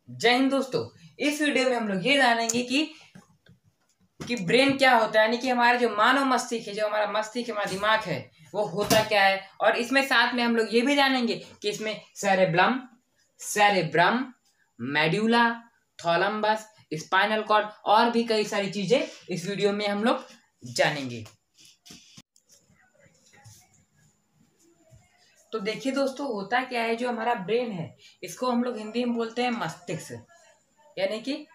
जय हिंद दोस्तों। इस वीडियो में हम लोग ये जानेंगे कि ब्रेन क्या होता है, यानी कि हमारा जो मानव मस्तिष्क है, जो हमारा मस्तिष्क हमारा दिमाग है वो होता क्या है। और इसमें साथ में हम लोग ये भी जानेंगे कि इसमें cerebrum, cerebrum, medulla, thalamus, spinal cord और भी कई सारी चीजें इस वीडियो में हम लोग जानेंगे। तो देखिए दोस्तों, होता क्या है, जो हमारा ब्रेन है इसको हम लोग हिंदी में बोलते हैं मस्तिष्क। यानी कि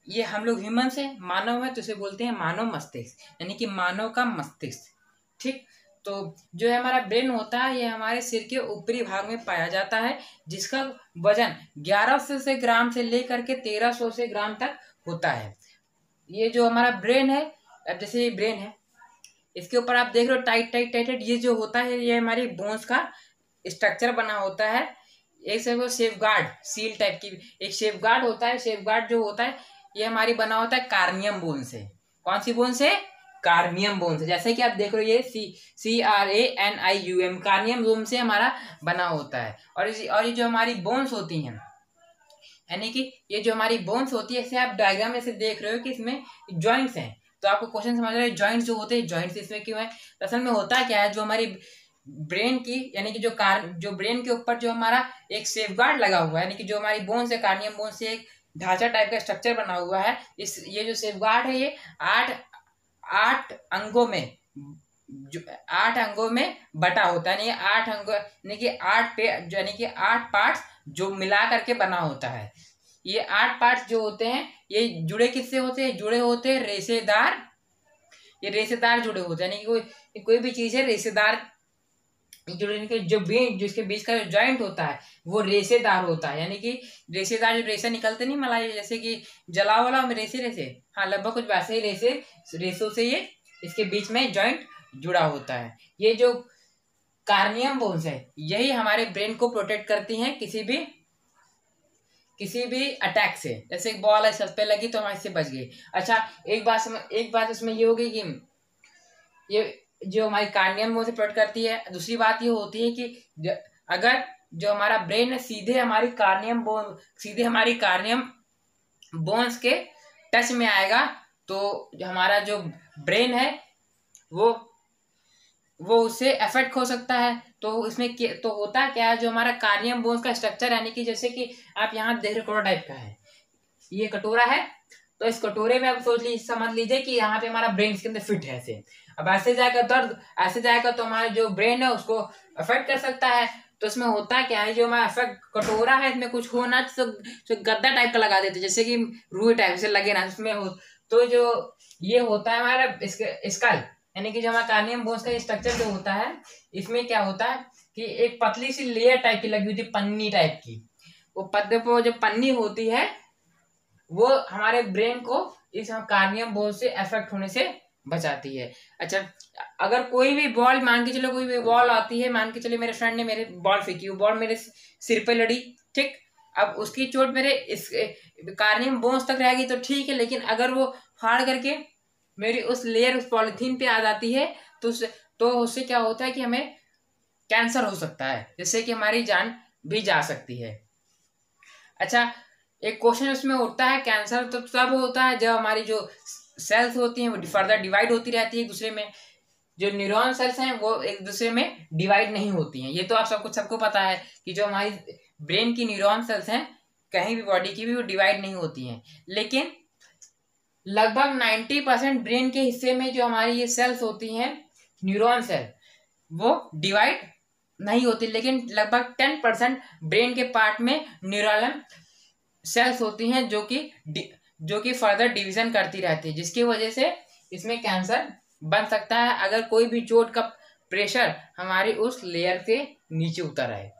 ये हम लोग ह्यूमन से मानव है तो इसे बोलते हैं मानव मस्तिष्क, यानी कि मानव का मस्तिष्क। ठीक। तो जो है हमारा ब्रेन होता है, ये हमारे सिर के ऊपरी भाग में पाया जाता है, जिसका वजन 1100 से ग्राम से लेकर के 1300 से ग्राम तक होता है। ये जो हमारा ब्रेन है, अब जैसे ये ब्रेन है, इसके ऊपर आप देख रहे हो टाइट टाइट टाइट टाइट, ये जो होता है ये हमारी बोन्स का स्ट्रक्चर बना होता है। एक से वो सेफ गार्ड सील टाइप की एक सेफ गार्ड होता है। सेफ गार्ड जो होता है ये हमारी बना होता है कार्नियम बोन से। कौन सी बोन से? कार्नियम बोन से। जैसे कि आप देख रहे हो ये CRANIUM कार्नियम बोन से हमारा बना होता है। और ये जो हमारी बोन्स होती हैं, यानी कि ये जो हमारी बोन्स होती है, ऐसे आप डायग्राम में से देख रहे हो कि इसमें जॉइंट्स हैं। तो आपको क्वेश्चन समझ रहे हैं जॉइंट्स जो होते हैं, जॉइंट्स इसमें क्यों है? असल में होता क्या है, जो हमारी ब्रेन की यानी कि जो ब्रेन के ऊपर जो हमारा एक सेफगार्ड लगा हुआ है, यानी कि जो हमारी बोन से कार्नियम बोन से एक ढांचा टाइप का स्ट्रक्चर बना हुआ है। ये जो सेफगार्ड है ये आठ आठ अंगों में जो 8 अंगों में बटा होता है। यानी 8 अंगों यानी कि 8 पे यानी कि 8 पार्ट्स जो मिला करके बना होता है। ये 8 पार्ट्स जो होते हैं ये जुड़े किससे होते हैं? जुड़े होते हैं रेशेदार। ये रेशेदार जुड़े होते हैं, यानी कि कोई भी चीज है रेशेदार जुड़ने के जो बीच जिसके बीच का जो जॉइंट होता है वो रेशेदार होता है। यानी कि रेशेदार जो रेशे निकलते नहीं मलाई, जैसे कि जला वाला में रेशे रेशे, हाँ लगभग कुछ वैसे ही रेशों से ये इसके बीच में जॉइंट जुड़ा होता है। ये जो कार्नियम बोन्स है यही हमारे ब्रेन को प्रोटेक्ट करती हैं किसी भी अटैक से। जैसे एक बॉल है सर पे लगी तो हम इससे बच गए। अच्छा, एक बात इसमें ये होगी कि ये जो हमारी कार्नियम बोन से प्रोटेक्ट करती है। दूसरी बात ये होती है कि अगर जो हमारा ब्रेन है सीधे हमारी कार्नियम बोन्स के टच में आएगा तो हमारा जो ब्रेन है वो उससे अफेक्ट हो सकता है। तो इसमें तो होता क्या है, जो हमारा कार्नियम बोन्स का स्ट्रक्चर यानी कि जैसे कि आप यहाँ देख रहे कटोरा टाइप का है, ये कटोरा है। तो इस कटोरे में आप समझ लीजिए कि यहाँ पे हमारा ब्रेन इसके अंदर फिट है ऐसे। अब ऐसे जाएगा तो हमारा जो ब्रेन है उसको अफेक्ट कर सकता है। तो इसमें होता क्या है, जो हमारा अफेक्ट कटोरा है इसमें कुछ होना तो गद्दा टाइप का लगा देते, जैसे कि रूई टाइप से लगे ना उसमें हो। तो जो ये होता है हमारा स्कल, यानी कि जो हमारा कार्नियम बोन्स का स्ट्रक्चर जो होता है, इसमें क्या होता है कि एक पतली सी लेयर टाइप की लगी हुई थी, पन्नी टाइप की। वो पत्ते पर जो पन्नी होती है वो हमारे ब्रेन को इस कार्नियम बोन से अफेक्ट होने से बचाती है। अच्छा, अगर कोई भी बॉल मान के चलो, कोई भी बॉल आती है, मान के चले मेरे फ्रेंड ने मेरे बॉल फेंकी, वो बॉल मेरे सिर पे लड़ी, ठीक। अब उसकी चोट मेरे इस कार्नियम बोन्स तक रहेगी तो ठीक है, लेकिन अगर वो फाड़ करके मेरी उस लेयर उस पॉलिथीन पे आ जाती है तो उससे क्या होता है कि हमें कैंसर हो सकता है, जिससे कि हमारी जान भी जा सकती है। अच्छा, एक क्वेश्चन उसमें उठता है, कैंसर तो तब होता है जब हमारी जो सेल्स होती हैं वो फर्दर डिवाइड होती रहती है एक दूसरे में। जो न्यूरॉन सेल्स हैं वो एक दूसरे में डिवाइड नहीं होती हैं। ये तो आप सबको पता है कि जो हमारी ब्रेन की न्यूरॉन सेल्स हैं कहीं भी बॉडी की भी वो डिवाइड नहीं होती हैं। लेकिन लगभग 90% ब्रेन के हिस्से में जो हमारी ये सेल्स होती हैं न्यूरॉन सेल वो डिवाइड नहीं होती, लेकिन लगभग 10% ब्रेन के पार्ट में न्यूरॉन सेल्स होती हैं जो कि फर्दर डिवीजन करती रहती है, जिसकी वजह से इसमें कैंसर बन सकता है अगर कोई भी चोट का प्रेशर हमारी उस लेयर से नीचे उतर आए।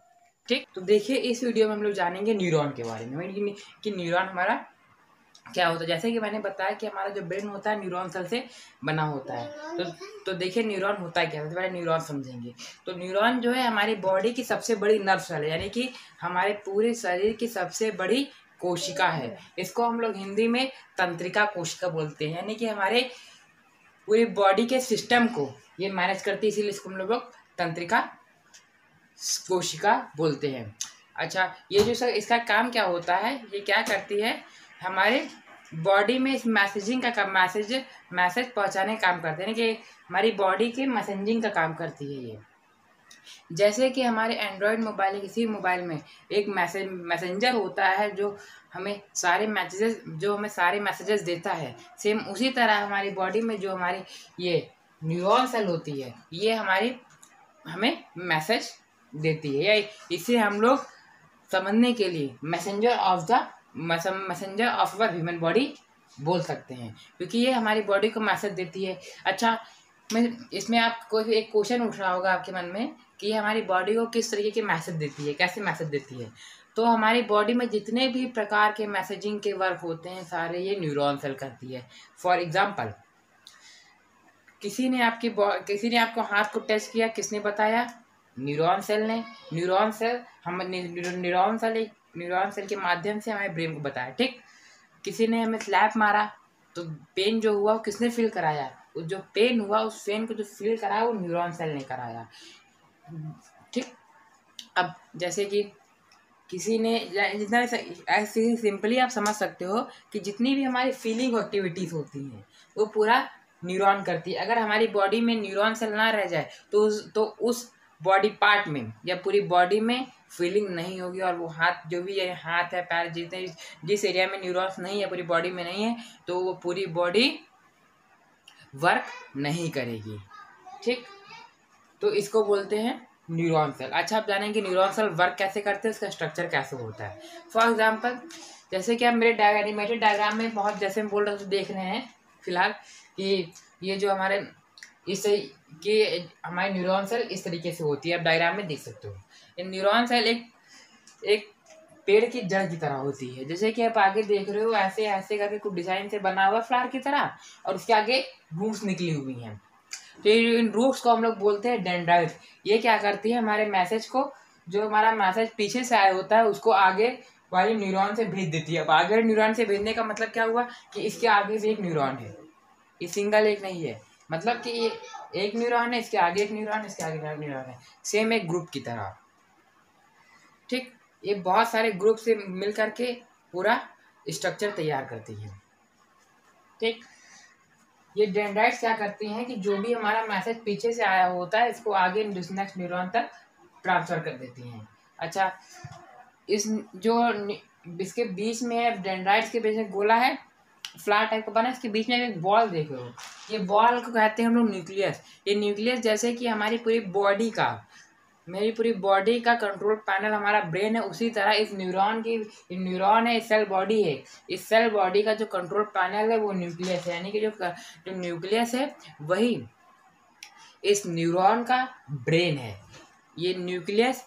ठीक। तो देखिए, इस वीडियो में हम लोग जानेंगे न्यूरॉन के बारे में कि न्यूरॉन हमारा क्या होता है। जैसे कि मैंने बताया कि हमारा जो ब्रेन होता है न्यूरॉन सेल से बना होता है। तो देखिए न्यूरॉन होता है क्या, सबसे पहले न्यूरॉन समझेंगे। तो न्यूरॉन जो है हमारी बॉडी की सबसे बड़ी नर्व सेल है, यानी कि हमारे पूरे शरीर की सबसे बड़ी कोशिका है। इसको हम लोग हिंदी में तंत्रिका कोशिका बोलते हैं, यानी कि हमारे पूरी बॉडी के सिस्टम को ये मैनेज करती है, इसीलिए इसको हम लोग तंत्रिका कोशिका बोलते हैं। अच्छा, ये जो सर इसका काम क्या होता है, ये क्या करती है, हमारे बॉडी में इस मैसेजिंग का काम, मैसेज पहुंचाने का काम करते हैं, कि हमारी बॉडी के मैसेजिंग का काम करती है ये। जैसे कि हमारे एंड्रॉयड मोबाइल या किसी भी मोबाइल में एक मैसेंजर होता है जो हमें सारे मैसेजेस देता है, सेम उसी तरह हमारी बॉडी में जो हमारी ये न्यूरॉन सेल होती है, ये हमें मैसेज देती है, या इसे हम लोग समझने के लिए messenger of our human body बोल सकते हैं, क्योंकि ये हमारी बॉडी को मैसेज देती है। अच्छा, मैं इसमें आपको एक क्वेश्चन उठ रहा होगा आपके मन में कि हमारी बॉडी को किस तरीके के मैसेज देती है, कैसे मैसेज देती है। तो हमारी बॉडी में जितने भी प्रकार के मैसेजिंग के वर्क होते हैं, सारे ये न्यूरॉन सेल करती है। फॉर एग्जांपल, किसी ने आपको हाथ को टच किया, किसने बताया? न्यूरॉन सेल ने। न्यूरॉन सेल के माध्यम से हमारे ब्रेन को बताया, ठीक। किसी ने हमें स्लैप मारा, तो पेन जो हुआ वो किसने फील कराया? जो पेन हुआ, उस पेन को जो फील कराया वो न्यूरॉन सेल ने कराया, ठीक। अब जैसे कि किसी ने, जितना ऐसे सिंपली आप समझ सकते हो कि जितनी भी हमारी फीलिंग एक्टिविटीज़ होती हैं वो पूरा न्यूरॉन करती है। अगर हमारी बॉडी में न्यूरॉन सेल ना रह जाए तो उस बॉडी पार्ट में या पूरी बॉडी में फीलिंग नहीं होगी, और वो हाथ, जो भी हाथ है, पैर, जिस एरिया में न्यूरॉन्स नहीं है, पूरी बॉडी में नहीं है, तो वो पूरी बॉडी वर्क नहीं करेगी, ठीक। तो इसको बोलते हैं न्यूरॉन सेल। अच्छा, आप जानेंगे न्यूरॉन सेल वर्क कैसे करते हैं, उसका स्ट्रक्चर कैसे होता है। फॉर एग्जांपल, जैसे कि आप मेरे एनिमेटेड डायग्राम में बहुत, जैसे हम बोल रहे हैं, देख रहे हैं फिलहाल कि ये जो हमारे हमारी न्यूरॉन सेल इस तरीके से होती है, आप डायग्राम में देख सकते हो। ये न्यूरॉन सेल एक पेड़ की जड़ की तरह होती है, जैसे कि आप आगे देख रहे हो, ऐसे ऐसे करके कुछ डिजाइन से बना हुआ फ्लावर की तरह, और उसके आगे रूट्स निकली हुई हैं। तो इन रूट्स को हम लोग बोलते हैं डेंड्राइट्स। ये क्या करती है, हमारे मैसेज को, जो हमारा मैसेज पीछे से आया होता है, उसको आगे वाले न्यूरॉन से भेज देती है। अब आगे न्यूरॉन से भेजने का मतलब क्या हुआ कि इसके आगे भी एक न्यूरॉन है, ये सिंगल एक नहीं है, मतलब कि ये एक न्यूरॉन है, इसके आगे एक न्यूरॉन है, इसके आगे एक न्यूरॉन है, सेम एक ग्रुप की तरह, ठीक। ये बहुत सारे ग्रुप से मिल करके पूरा स्ट्रक्चर तैयार करती है, ठीक। ये डेंड्राइट्स क्या करती हैं कि जो भी हमारा मैसेज पीछे से आया होता है, इसको आगे नेक्स्ट न्यूरॉन तक ट्रांसफर कर देती हैं। अच्छा, इसके बीच में है, डेंड्राइट्स के बीच में गोला है, फ्लावर टाइप का बना, इसके बीच में एक बॉल देख रहे हो, ये बॉल को कहते हैं हम लोग न्यूक्लियस। ये न्यूक्लियस जैसे कि हमारी पूरी बॉडी का कंट्रोल पैनल हमारा ब्रेन है, उसी तरह इस न्यूरॉन है, सेल बॉडी है, इस सेल बॉडी का जो कंट्रोल पैनल है वो न्यूक्लियस है, यानी कि जो न्यूक्लियस है वही इस न्यूरॉन का ब्रेन है। ये न्यूक्लियस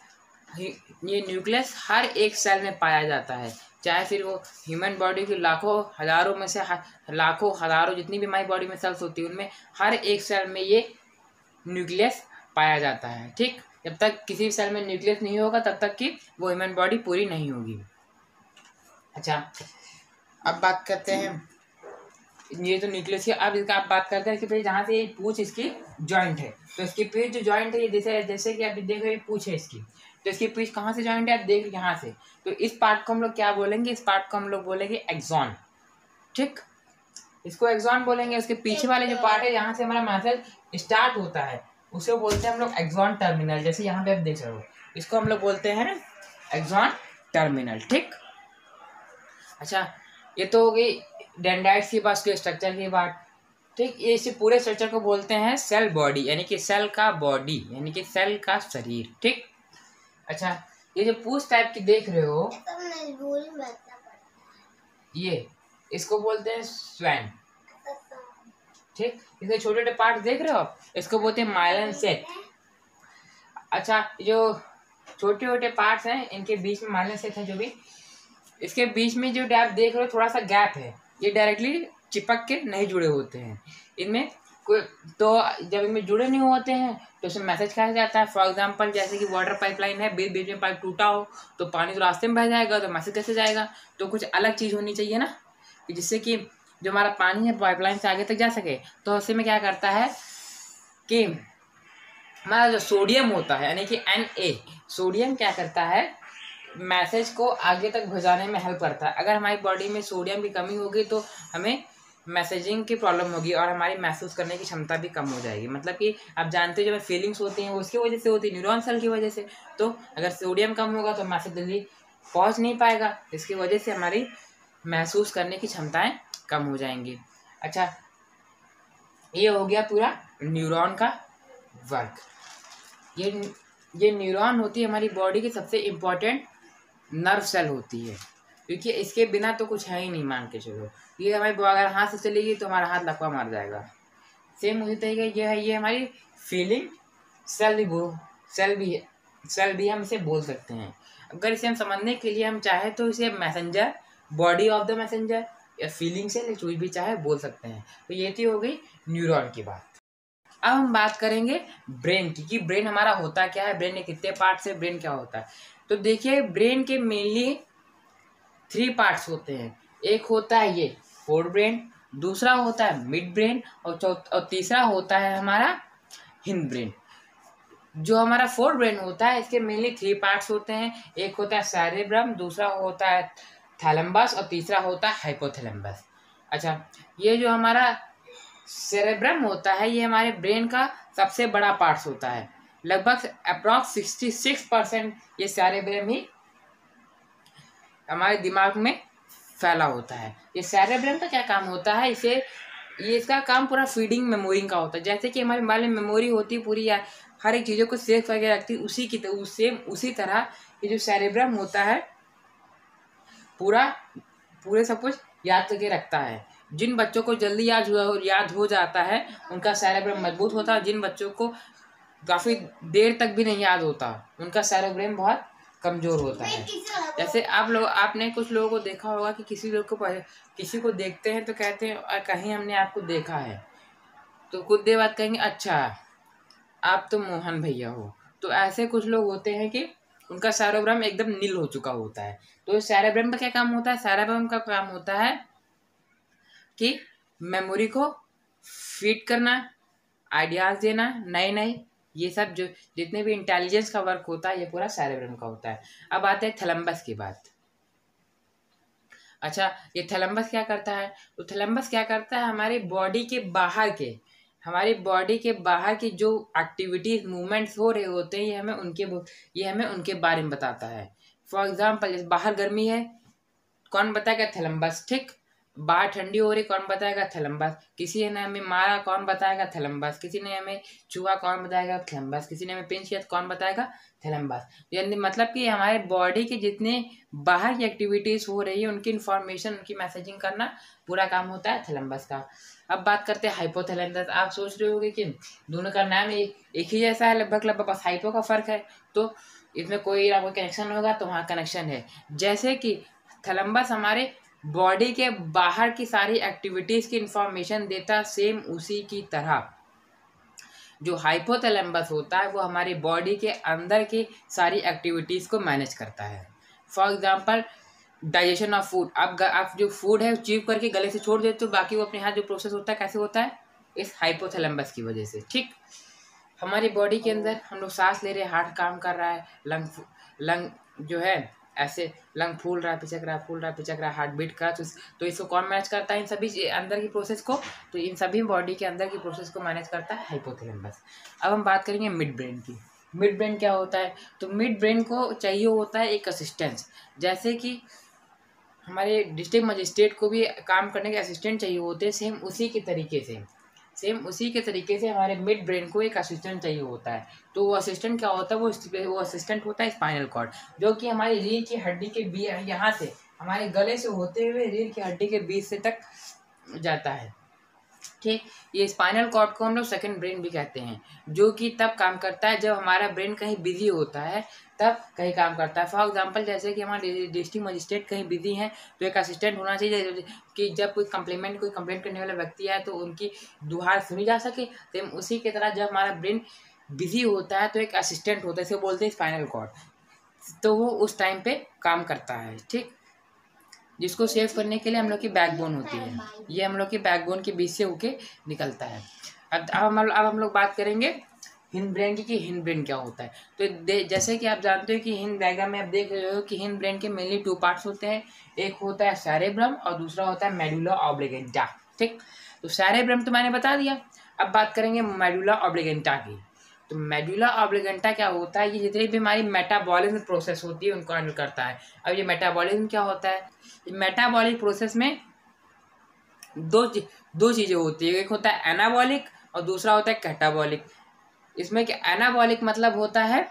हर एक सेल में पाया जाता है, चाहे फिर वो ह्यूमन बॉडी की लाखों हजारों में से लाखों हजारों जितनी भी हमारी बॉडी में सेल्स होती है, उनमें हर एक सेल में ये न्यूक्लियस पाया जाता है, ठीक। जब तक किसी भी सेल में न्यूक्लियस नहीं होगा, तब तक कि वो ह्यूमन बॉडी पूरी नहीं होगी। अच्छा, अब बात करते हैं, ये तो न्यूक्लियस की, अब इसका आप बात करते हैं कि जहाँ से पूंछ इसकी जॉइंट है, तो इसकी पीठ जो जॉइंट है, ये जैसे कि आप देख रहे हैं पूंछ है इसकी, तो इसकी पीठ कहाँ से जॉइंट है, आप देख यहाँ से, तो इस पार्ट को हम लोग क्या बोलेंगे, इस पार्ट को हम लोग बोलेंगे एक्सॉन, ठीक। इसको एक्सॉन बोलेंगे। उसके पीछे वाले जो पार्ट है, यहाँ से हमारा मैसेज स्टार्ट होता है, उसे बोलते हैं हम लोग एक्सॉन टर्मिनल। जैसे यहाँ पे आप देख रहे हो, इसको हम लोग बोलते हैं एक्सॉन टर्मिनल, ठीक। अच्छा, ये तो हो गई डेंड्राइट्स की बात, उसके स्ट्रक्चर की बात, ठीक। ये इसे पूरे स्ट्रक्चर को बोलते हैं सेल बॉडी, यानी कि सेल का बॉडी, यानी कि सेल का शरीर, ठीक। अच्छा, ये जो पूंछ टाइप की देख रहे हो, ये इसको बोलते हैं स्वेन, ठीक। इसके छोटे छोटे पार्ट देख रहे हो आप, इसको बोलते हैं माइलिन सेट। अच्छा, जो छोटे छोटे पार्ट्स हैं, इनके बीच में माइलिन सेट है, जो भी इसके बीच में जो आप देख रहे हो थोड़ा सा गैप है, ये डायरेक्टली चिपक के नहीं जुड़े होते हैं इनमें कोई, तो जब इनमें जुड़े नहीं होते हैं तो उसमें मैसेज कैसे जाता है। फॉर एग्जांपल, जैसे कि वाटर पाइपलाइन है, बीच बीच में पाइप टूटा हो तो पानी तो रास्ते में बह जाएगा, तो मैसेज कैसे जाएगा, तो कुछ अलग चीज़ होनी चाहिए ना, जिससे कि जो हमारा पानी है पाइपलाइन से आगे तक जा सके। तो उससे में क्या करता है कि हमारा जो सोडियम होता है, यानी कि Na, सोडियम क्या करता है मैसेज को आगे तक भिजवाने में हेल्प करता है। अगर हमारी बॉडी में सोडियम की कमी होगी तो हमें मैसेजिंग की प्रॉब्लम होगी और हमारी महसूस करने की क्षमता भी कम हो जाएगी। मतलब कि आप जानते हो जो फीलिंग्स होती हैं वो उसकी वजह से होती है, न्यूरॉन सेल की वजह से। तो अगर सोडियम कम होगा तो मैसेज जल्दी पहुंच नहीं पाएगा, इसकी वजह से हमारी महसूस करने की क्षमताएं कम हो जाएंगी। अच्छा, ये हो गया पूरा न्यूरॉन का वर्क। ये न्यूरॉन होती है हमारी बॉडी की सबसे इम्पोर्टेंट नर्व सेल होती है, क्योंकि इसके बिना तो कुछ है ही नहीं, मान के चलो। ये हमारी अगर हाथ से चलेगी तो हमारा हाथ लकवा मार जाएगा। सेम उसी तरीके ये हमारी फीलिंग सेल भी हम इसे बोल सकते हैं। अगर इसे हम समझने के लिए हम चाहे तो इसे messenger, body of the messenger या फीलिंग सेल, कुछ भी चाहे बोल सकते हैं। तो ये थी हो गई न्यूरॉन की बात। अब हम बात करेंगे ब्रेन की, कि ब्रेन हमारा होता क्या है, ब्रेन के कितने पार्ट्स है, ब्रेन क्या होता है। तो देखिए, ब्रेन के मेनली 3 पार्ट्स होते हैं। एक होता है ये फोर ब्रेन, दूसरा होता है मिड ब्रेन और तीसरा होता है हमारा हिंद ब्रेन। जो हमारा फोर ब्रेन होता है इसके मेनली 3 पार्ट्स होते हैं। एक होता है सेरेब्रम, दूसरा होता है थैलेमस और तीसरा होता है हाइपोथैलेमस। अच्छा, ये जो हमारा सेरेब्रम होता है ये हमारे ब्रेन का सबसे बड़ा पार्ट्स होता है। लगभग अप्रॉक्स 66% ये सेरेब्रम ही हमारे दिमाग में फैला होता है। ये सेरेब्रम का क्या काम होता है, इसका काम पूरा फीडिंग मेमोरी का होता है। जैसे कि हमारे मोबाइल में मेमोरी होती है पूरी, या हर एक चीज़ों को सेव करके रखती है, उसी तरह ये जो सेरेब्रम होता है पूरे सब कुछ याद करके रखता है। जिन बच्चों को जल्दी याद हो जाता है उनका सेरेब्रम मजबूत होता है। जिन बच्चों को काफ़ी देर तक भी नहीं याद होता उनका सेरेब्रम बहुत कमज़ोर होता है। जैसे आपने कुछ लोगों को देखा होगा कि किसी को देखते हैं तो कहते हैं कहीं हमने आपको देखा है, तो कुछ देर बाद कहेंगे अच्छा आप तो मोहन भैया हो। तो ऐसे कुछ लोग होते हैं कि उनका सेरेब्रम एकदम नील हो चुका होता है। तो सेरेब्रम का क्या काम होता है, सेरेब्रम का काम होता है कि मेमोरी को फीड करना, आइडियाज देना नए, ये सब जो जितने भी इंटेलिजेंस का वर्क होता है ये पूरा सेरेब्रम का होता है। अब आते हैं थैलेमस की बात। अच्छा, ये थैलेमस क्या करता है, तो थैलेमस क्या करता है हमारी बॉडी के बाहर की जो एक्टिविटीज मूवमेंट्स हो रहे होते हैं ये हमें उनके बारे में बताता है। फॉर एग्जाम्पल, बाहर गर्मी है, कौन बताएगा, थैलेमस। ठीक, बाहर ठंडी हो रही, कौन बताएगा, थैलेमस। किसी ने हमें मारा, कौन बताएगा, थैलेमस। किसी ने हमें छुआ, कौन बताएगा, थैलेमस। किसी ने हमें पिंच किया, कौन बताएगा, थैलेमस। यानी मतलब कि हमारे बॉडी के जितने बाहर की एक्टिविटीज हो रही है उनकी इन्फॉर्मेशन, उनकी मैसेजिंग करना पूरा काम होता है थैलेमस का। अब बात करते हैं हाइपोथैलेमस। आप सोच रहे होंगे कि दोनों का नाम एक ही जैसा है, लगभग बस हाइपो का फर्क है, तो इसमें कोई ना कोई कनेक्शन होगा, तो वहाँ कनेक्शन है। जैसे कि थैलेमस हमारे बॉडी के बाहर की सारी एक्टिविटीज की इंफॉर्मेशन देता, सेम उसी की तरह जो हाइपोथैलेमस होता है वो हमारी बॉडी के अंदर की सारी एक्टिविटीज को मैनेज करता है। For example, digestion of food. आप जो फूड है च्यूव करके गले से छोड़ देते हो, बाकी वो अपने हाथ जो प्रोसेस होता है कैसे होता है, इस हाइपोथैलेमस की वजह से। ठीक, हमारी बॉडी के अंदर हम लोग सांस ले रहे हैं, हार्ट काम कर रहा है, लंग जो है ऐसे लंग फूल रहा है, पिचक रहा है, हार्ट बीट कर रहा है, तो इसको कौन मैनेज करता है, इन सभी अंदर की प्रोसेस को। तो इन सभी बॉडी के अंदर की प्रोसेस को मैनेज करता है हाइपोथैलेमस। अब हम बात करेंगे मिड ब्रेन की। मिड ब्रेन क्या होता है, तो मिड ब्रेन को चाहिए होता है एक असिस्टेंस। जैसे कि हमारे डिस्ट्रिक्ट मजिस्ट्रेट को भी काम करने के असिस्टेंट चाहिए होते हैं, सेम उसी के तरीके से हमारे मिड ब्रेन को एक असिस्टेंट चाहिए होता है। तो वो असिस्टेंट क्या होता है, वो असिस्टेंट होता है स्पाइनल कॉर्ड, जो कि हमारी रीढ़ की हड्डी के यहाँ से हमारे गले से होते हुए रीढ़ की हड्डी के बीच से तक जाता है। ठीक, ये स्पाइनल कॉर्ड को हम लोग सेकंड ब्रेन भी कहते हैं, जो कि तब काम करता है जब हमारा ब्रेन कहीं बिजी होता है, तब कहीं काम करता है। फॉर एग्जांपल, जैसे कि हमारे डिस्ट्रिक्ट मजिस्ट्रेट कहीं बिजी हैं तो एक असिस्टेंट होना चाहिए कि जब कोई कंप्लेंट करने वाला व्यक्ति है तो उनकी दुहार सुनी जा सके। तो उसी की तरह जब हमारा ब्रेन बिजी होता है तो एक असिस्टेंट होता है, इसे बोलते हैं स्पाइनल कॉर्ड, तो वो उस टाइम पे काम करता है। ठीक, जिसको सेव करने के लिए हम लोग की बैकबोन होती है, ये हम लोग की बैकबोन के बीच से होके निकलता है। अब हम लोग बात करेंगे हिंद ब्रेन की कि हिंद ब्रेन क्या होता है। तो जैसे कि आप जानते हो कि हिंद डायग्राम में आप देख रहे हो कि हिंद ब्रेन के मेनली 2 पार्ट्स होते हैं, एक होता है सेरेब्रम और दूसरा होता है मेडुला ऑब्लिगेंटा। ठीक, तो सेरेब्रम तो मैंने बता दिया। अब बात करेंगे मेडुला ऑब्लिगेंटा की। तो मेडुला ऑब्लिगेंटा क्या होता है, ये जितनी भी हमारी मेटाबॉलिज्म प्रोसेस होती है उनको हैंडल करता है। अब ये मेटाबॉलिज्म क्या होता है, मेटाबॉलिक प्रोसेस में दो चीज़ें होती है, एक होता है एनाबॉलिक और दूसरा होता है कैटाबॉलिक। इसमें कि एनाबॉलिक मतलब होता है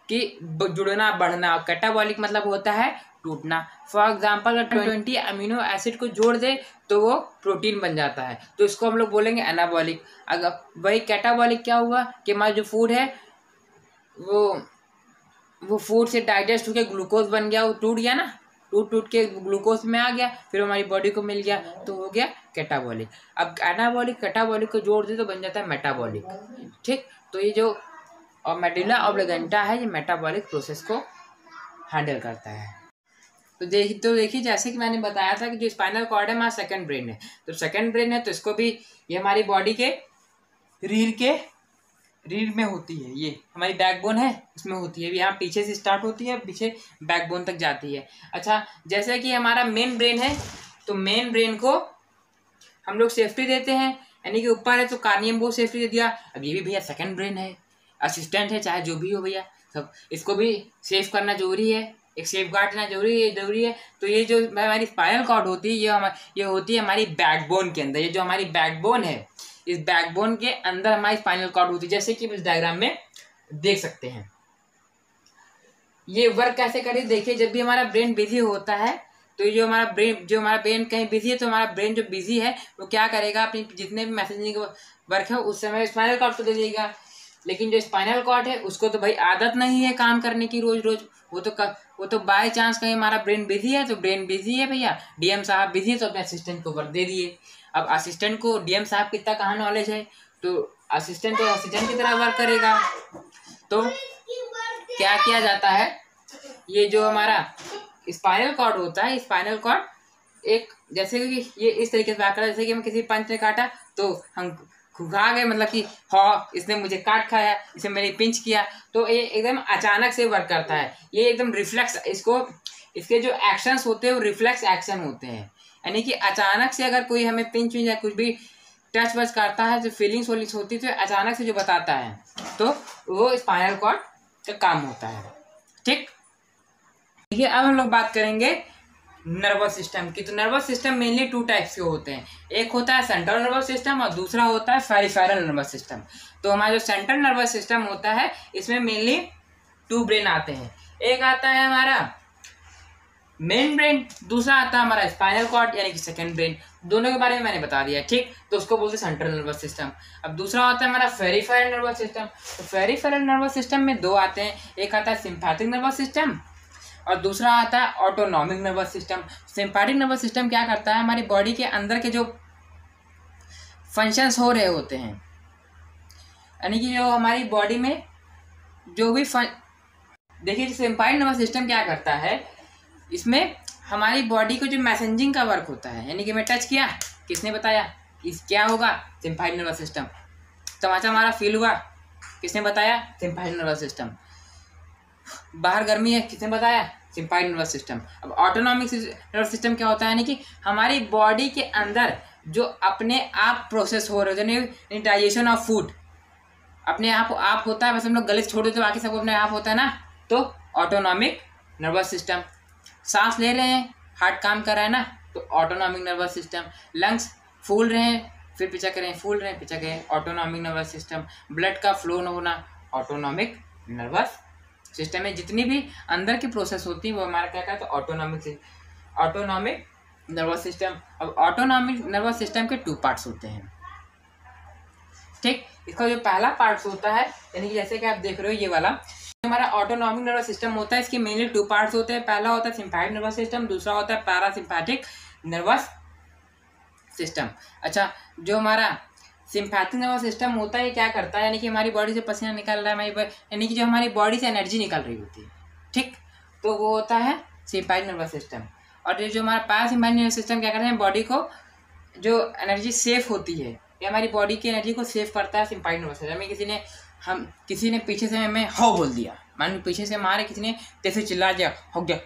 कि जुड़ना बढ़ना, और कैटाबॉलिक मतलब होता है टूटना। फॉर एग्जाम्पल अगर 20 अमीनो एसिड को जोड़ दे तो वो प्रोटीन बन जाता है, तो इसको हम लोग बोलेंगे एनाबॉलिक। अगर वही कैटाबॉलिक क्या हुआ कि हमारा जो फूड है वो फूड से डाइजेस्ट होकर ग्लूकोज बन गया, वो टूट गया ना, टूट के ग्लूकोज में आ गया, फिर हमारी बॉडी को मिल गया, तो हो गया कैटाबॉलिक। अब एनाबॉलिक कैटाबॉलिक को जोड़ दे तो बन जाता है मेटाबॉलिक। ठीक, तो ये जो मेडुला ऑब्लिगेंटा है ये मेटाबॉलिक प्रोसेस को हैंडल करता है। तो देखिए जैसे कि मैंने बताया था कि जो स्पाइनल कॉर्ड है हमारा सेकंड ब्रेन है, तो सेकंड ब्रेन है तो इसको भी ये हमारी बॉडी के रीढ़ में होती है, ये हमारी बैकबोन है इसमें होती है, यहाँ पीछे से स्टार्ट होती है, पीछे बैकबोन तक जाती है। अच्छा, जैसे कि हमारा मेन ब्रेन है तो मेन ब्रेन को हम लोग सेफ्टी देते हैं, यानी कि ऊपर है तो कार्नियम को सेफ्टी दे दिया। अब ये भी भैया सेकंड ब्रेन है, असिस्टेंट है, चाहे जो भी हो भैया, सब इसको भी सेफ करना जरूरी है, एक सेफ गार्ड लेना जरूरी है। तो ये जो हमारी स्पाइनल कॉर्ड होती है ये होती है हमारी बैकबोन के अंदर। ये जो हमारी बैकबोन है, इस बैकबोन के अंदर हमारी स्पाइनल कॉर्ड होती है, जैसे कि इस डायग्राम में देख सकते हैं। ये वर्क कैसे करें, देखिए जब भी हमारा ब्रेन बिजी होता है तो ये जो हमारा ब्रेन कहीं बिजी है, तो हमारा ब्रेन जो बिजी है वो क्या करेगा, अपनी जितने भी मैसेजिंग वर्क है उस समय स्पाइनल कॉर्ड को दे देगा। लेकिन जो स्पाइनल कॉर्ड है उसको तो भाई आदत नहीं है काम करने की रोज रोज, वो तो बाय चांस कहीं हमारा ब्रेन बिजी है तो ब्रेन बिजी है भैया, डीएम साहब बिजी है तो अपने असिस्टेंट को वर्क दे दिए। अब असिस्टेंट को डीएम साहब कितना कहाँ नॉलेज है, तो असिस्टेंट की तरह वर्क करेगा। तो क्या किया जाता है, ये जो हमारा स्पाइनल कॉर्ड होता है, स्पाइनल कॉर्ड एक जैसे कि ये इस तरीके से वर्क करता है, जैसे कि हम किसी पंच ने काटा तो हम खा गए, मतलब कि हाँ इसने मुझे काट खाया, इसे मैंने पिंच किया, तो ये एकदम अचानक से वर्क करता है। ये एकदम रिफ्लेक्स, इसके जो एक्शंस होते हैं वो रिफ्लेक्स एक्शन होते हैं, यानी कि अचानक से अगर कोई हमें पिंच या कुछ भी टच वच करता है, जो फीलिंग्स होती है तो अचानक से जो बताता है, तो वो स्पाइनल कॉर्ड का काम होता है। ठीक, देखिए अब हम लोग बात करेंगे नर्वस सिस्टम की। तो नर्वस सिस्टम मेनली 2 टाइप्स के होते हैं, एक होता है सेंट्रल नर्वस सिस्टम और दूसरा होता है पेरिफेरल नर्वस सिस्टम। तो हमारा जो सेंट्रल नर्वस सिस्टम होता है इसमें मेनली 2 ब्रेन आते हैं, एक आता है हमारा मेन ब्रेन, दूसरा आता है हमारा स्पाइनल कॉर्ड यानी कि सेकंड ब्रेन। दोनों के बारे में मैंने बता दिया। ठीक, तो उसको बोलते हैं सेंट्रल नर्वस सिस्टम। अब दूसरा होता है हमारा पेरिफेरल नर्वस सिस्टम। तो पेरिफेरल नर्वस सिस्टम में 2 आते हैं, एक आता है सिम्पैथिक नर्वस सिस्टम और दूसरा आता है autonomic nervous system. Sympathetic nervous system क्या करता है, हमारी बॉडी के अंदर के जो फंक्शंस हो रहे होते हैं, यानी कि जो हमारी बॉडी में जो भी देखिए सिम्पैथिक नर्वस सिस्टम क्या करता है, इसमें हमारी बॉडी को जो मैसेजिंग का वर्क होता है, यानी कि मैं टच किया, किसने बताया इस क्या होगा, सिम्पैथिक नर्वस सिस्टम। तमाचा हमारा फील हुआ, किसने बताया, सिम्पैथिक नर्वस सिस्टम। बाहर गर्मी है, किसने बताया, सिम्पैथिक नर्वस सिस्टम। अब ऑटोनॉमिक नर्वस सिस्टम क्या होता है, यानी कि हमारी बॉडी के अंदर जो अपने आप प्रोसेस हो रहे हैं, डाइजेशन ऑफ फूड अपने आप होता है, बस हम लोग गले छोड़ देते बाकी सब अपने आप होता है ना, तो ऑटोनॉमिक नर्वस सिस्टम। सांस ले रहे हैं, हार्ट काम कर रहा है ना, तो ऑटोनॉमिक नर्वस सिस्टम। लंग्स फूल रहे हैं, फिर पिचक रहे हैं, फूल रहे हैं, पिचक रहे हैं, ऑटोनॉमिक नर्वस सिस्टम। ब्लड का फ्लो न होना, ऑटोनॉमिक नर्वस सिस्टम में जितनी भी अंदर की प्रोसेस होती है वो हमारा क्या कहता है, ऑटोनॉमिक नर्वस सिस्टम। अब ऑटोनॉमिक नर्वस सिस्टम के 2 पार्ट्स होते हैं। ठीक, इसका जो पहला पार्ट होता है, यानी कि जैसे कि आप देख रहे हो ये वाला हमारा ऑटोनॉमिक नर्वस सिस्टम होता है, इसके मेनली 2 पार्ट्स होते हैं। पहला होता है सिम्पैथिक नर्वस सिस्टम, दूसरा होता है पैरासिम्पैथिक नर्वस सिस्टम। अच्छा, जो हमारा सिम्पैथिक नर्वस सिस्टम होता है, क्या करता है, यानी कि हमारी बॉडी से पसीना निकल रहा है, यानी कि जो हमारी बॉडी से एनर्जी निकल रही होती है, ठीक, तो वो होता है सिम्पैथिक नर्वस सिस्टम। और जो हमारा पैरासिम्पैथिक नर्वस सिस्टम क्या करता है, बॉडी को जो एनर्जी सेफ होती है, ये हमारी बॉडी की एनर्जी को सेव करता है सिम्पैथिक नर्वस सिस्टम। किसी ने हम किसी ने पीछे से मैं हो बोल दिया, मान लो पीछे से मारे किसी ने, जैसे चिल्ला दिया हो गया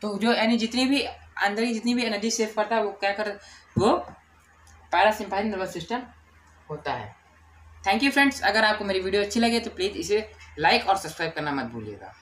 तो जो यानी जितनी भी अंदर की जितनी भी एनर्जी सेव करता है वो क्या कर, वो पैरासिम्पैथेटिक नर्वस सिस्टम होता है। थैंक यू फ्रेंड्स, अगर आपको मेरी वीडियो अच्छी लगे तो प्लीज़ इसे लाइक और सब्सक्राइब करना मत भूलिएगा।